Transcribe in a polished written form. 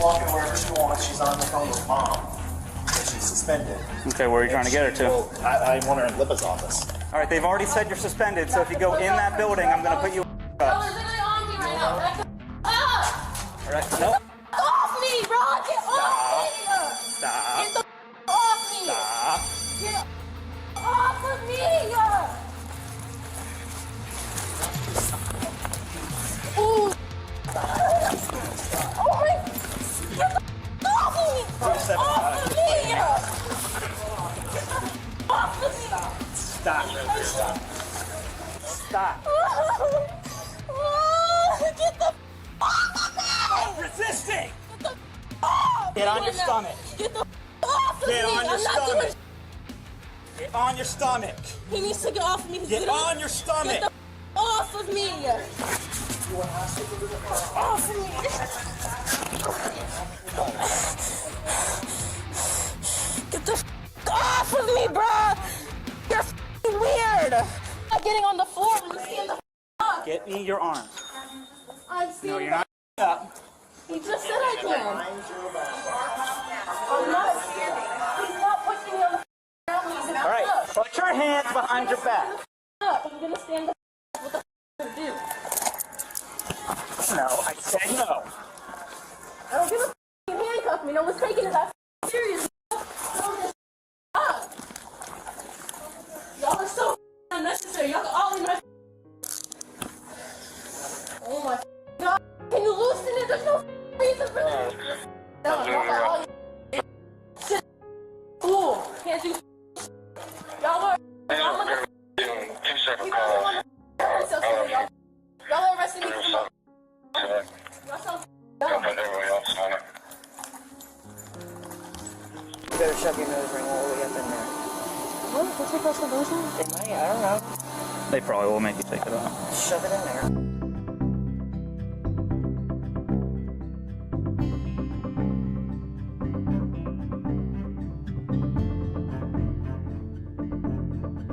walk in wherever she wants. She's on the phone with mom. She's suspended. Okay, where are you trying to get her to? Well, I want her in Lippa's office. All right, they've already said you're suspended, so if you go in that building, I'm going to put you in cuffs. They're literally on me right now. Back the up! All right, no. Off me, bro! Get off me! Stop. Get the off me! Stop. Get off of me! Ooh! Oh my! Get the off of me! Off of me! Off of me! Stop. Stop. Stop. Get the off of me! Stop resisting. Get the off! Get on your stomach. Get the off of me! Get on your I'm not stomach. doing. Get on your stomach. He needs to get off of me. Get on your stomach. Get the off of me! Off of me! Get the off of me, bro! You're weird! I'm getting on the floor when you stand the up. Get me your arm. I'm standing No, you're not up. He just said I can. I'm not standing. He's not pushing me on the ground. He's All right, up. put your hands behind your back. Up. I'm gonna stand the what the to do? No, I said no. I don't give a handcuff me. No one's taking it that serious. Up. Y'all are so unnecessary. Y'all are all in my. Oh my God. Can you loosen it? There's no reason for this. No, y'all are all shit. Fool. Can't do. Y'all are. I'm gonna. Two separate calls. Y'all are arresting me for Y'all dumb. put everybody else on it. You better shove your nose ring all the way up in there. What? What's your first solution? They might, I don't know. They probably will make you take it off. Shove it in there.